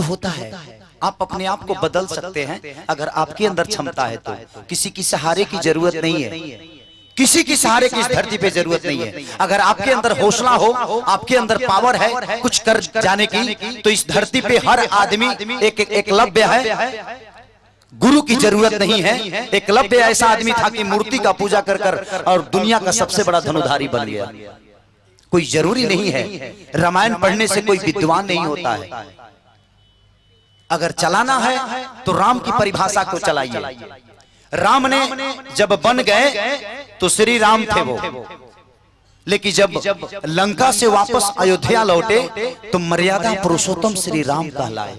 तो होता है। आप अपने आप को बदल सकते हैं अगर आपके अंदर क्षमता है तो। किसी की सहारे की जरूरत नहीं है, किसी की सहारे की इस धरती पे जरूरत नहीं है। अगर आपके अंदर हौसला हो, आपके अंदर पावर है कुछ कर जाने की, तो इस धरती पे हर आदमी एक एकलव्य है। गुरु की जरूरत नहीं है। एकलव्य ऐसा आदमी था कि मूर्ति का पूजा कर कर और दुनिया का सबसे बड़ा धनुधारी बन गया। कोई जरूरी नहीं है, रामायण पढ़ने से कोई विद्वान नहीं होता है। अगर चलाना है तो राम की परिभाषा को चलाइए। राम ने जब बन गए तो श्री राम थे वो, लेकिन जब लंका से वापस अयोध्या लौटे तो मर्यादा पुरुषोत्तम श्री राम कहलाए।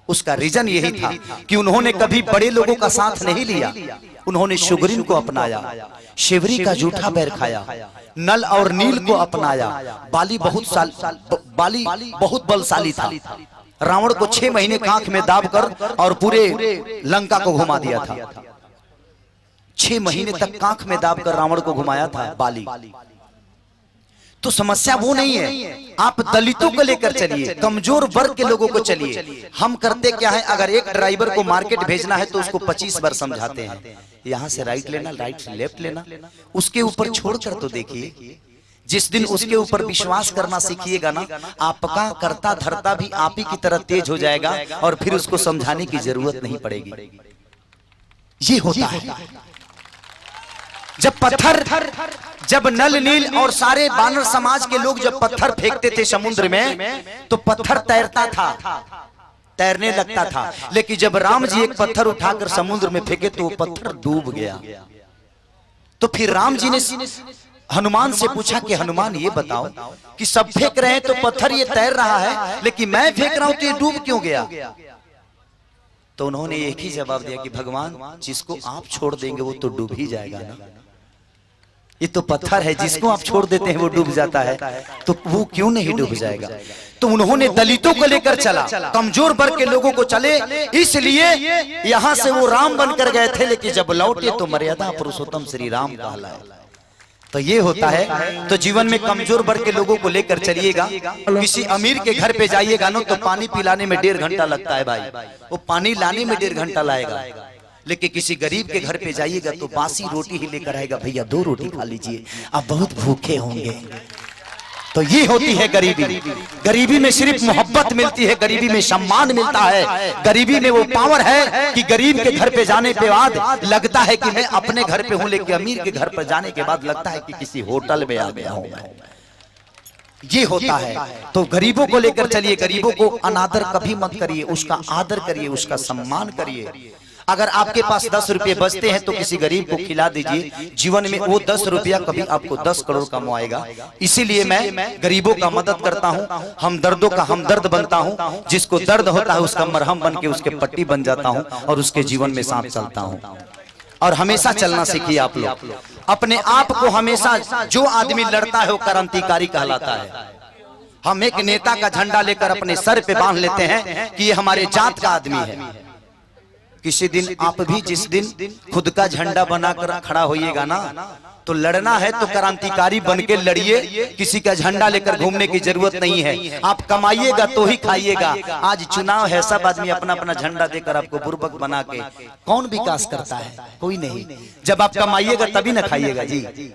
उसका रीजन यही था कि उन्होंने कभी बड़े लोगों का साथ नहीं लिया। उन्होंने सुग्रीव को अपनाया, शिवरी का जूठा बैर खाया, नल और नील को अपनाया। बाली बहुत बलशाली था। रावण को 6 महीने कांख में दाब कर और पूरे लंका को घुमा दिया था। 6 महीने तक कांख में दाब कर रावण को घुमाया था बाली। तो समस्या वो नहीं है। आप दलितों को लेकर चलिए, कमजोर वर्ग के लोगों को चलिए। हम करते क्या है, अगर एक ड्राइवर को मार्केट भेजना है तो उसको 25 बार समझाते हैं, यहाँ से राइट लेना, राइट से लेफ्ट लेना। उसके ऊपर छोड़कर तो देखिए। जिस दिन उसके ऊपर विश्वास करना सीखिएगा ना, आपका करता धरता भी आप ही की तरह तेज हो जाएगा और फिर उसको समझाने की जरूरत नहीं पड़ेगी। ये होता है। जब नल नील और सारे बानर समाज के लोग जब पत्थर फेंकते थे समुद्र में तो पत्थर तैरता था, तैरने लगता था। लेकिन जब राम जी एक पत्थर उठाकर समुद्र में फेंके तो वो पत्थर डूब गया। तो फिर राम जी ने हनुमान से पूछा कि हनुमान ये बताओ कि सब फेंक रहे हैं तो पत्थर ये तैर रहा है, लेकिन मैं फेंक रहा हूं तो ये डूब क्यों गया? तो उन्होंने एक ही जवाब दिया कि भगवान, जिसको आप छोड़ देंगे वो तो डूब ही जाएगा ना। ये तो पत्थर है, जिसको आप छोड़ देते हैं वो डूब जाता है, तो वो क्यों नहीं डूब जाएगा? तो उन्होंने दलितों को लेकर चला, कमजोर वर्ग के लोगों को चले, इसलिए यहां से वो राम बनकर गए थे। लेकिन जब लौटे तो मर्यादा पुरुषोत्तम श्री राम कहलाए। तो ये होता है। तो जीवन में कमजोर वर्ग के लोगों को लेकर चलिएगा। किसी अमीर के घर पे जाइएगा ना तो पानी पिलाने में 1.5 घंटा लगता है भाई, वो पानी लाने में 1.5 घंटा लाएगा। लेकिन किसी गरीब के घर पे जाइएगा तो बासी रोटी ही लेकर आएगा, भैया 2 रोटी खा लीजिए, आप बहुत भूखे होंगे। तो ये होती है गरीबी। गरीबी में सिर्फ मोहब्बत मिलती है, गरीबी में सम्मान मिलता है, गरीबी में वो पावर है कि गरीब के घर पे जाने के बाद लगता है कि मैं अपने घर पे हूं, लेकिन अमीर के घर पर जाने के बाद लगता है कि किसी होटल में आ गया हूं मैं। ये होता है। तो गरीबों को लेकर चलिए, गरीबों को अनादर कभी मत करिए, उसका आदर करिए, उसका सम्मान करिए। अगर आपके पास 10 रुपये बचते हैं तो किसी गरीब को खिला दीजिए। जीवन में वो 10 रुपया कभी आपको 10 करोड़ कमाएगा। इसीलिए मैं गरीबों का मदद करता हूँ, हम दर्दों का हमदर्द बनता हूँ। जिसको दर्द होता है उसका मरहम बन के उसके पट्टी बन जाता हूँ और उसके जीवन में साथ चलता हूँ। और हमेशा चलना सीखिए आप लोग। अपने आप को हमेशा, जो आदमी लड़ता है वो क्रांतिकारी कहलाता है। हम एक नेता का झंडा लेकर अपने सर पे बांध लेते हैं कि ये हमारे जात का आदमी है। किसी दिन आप भी जिस दिन खुद का झंडा बनाकर खड़ा होइएगा ना, तो लड़ना है तो क्रांतिकारी बन के लड़िए। किसी का झंडा लेकर घूमने की जरूरत नहीं है। आप कमाइएगा तो ही खाइएगा। आज चुनाव है, सब आदमी अपना अपना झंडा देकर आपको बुर्बक बना के कौन विकास करता है? कोई नहीं। जब आप कमाइएगा तभी ना खाइएगा जी।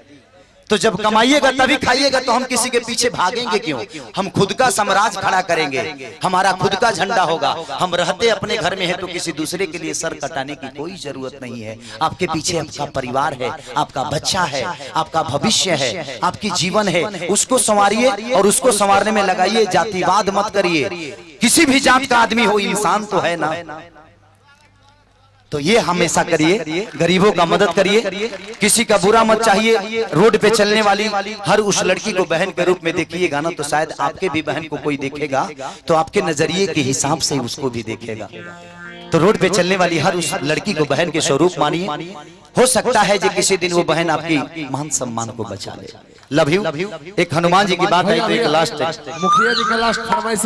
तो जब कमाइएगा तभी खाइएगा, तो हम किसी के पीछे भागेंगे क्यों? हम खुद का साम्राज्य खड़ा करेंगे, हमारा खुद का झंडा होगा। हम रहते अपने घर में हैं तो किसी दूसरे के लिए सर कटाने की कोई जरूरत नहीं है। आपके पीछे आपका परिवार है, आपका बच्चा है, आपका भविष्य है, आपकी जीवन है। उसको संवारिए और उसको संवारने में लगाइए। जातिवाद मत करिए। किसी भी जात का आदमी हो, इंसान तो है ना। तो ये हमेशा करिए, गरीबों का मदद करिए, किसी का बुरा मत चाहिए। रोड पे चलने वाली हर उस लड़की को बहन के रूप में देखिएगा ना, तो शायद आपके भी बहन को कोई देखेगा तो आपके नजरिए के हिसाब से उसको भी देखेगा। तो रोड पे चलने वाली हर उस लड़की को बहन के स्वरूप मानिए। हो सकता है जो किसी दिन वो बहन आपकी मान सम्मान को बचा ले। Love you. एक हनुमान जी की बात है तो एक लास्ट, मुखिया जी का लास्ट फरमाइश।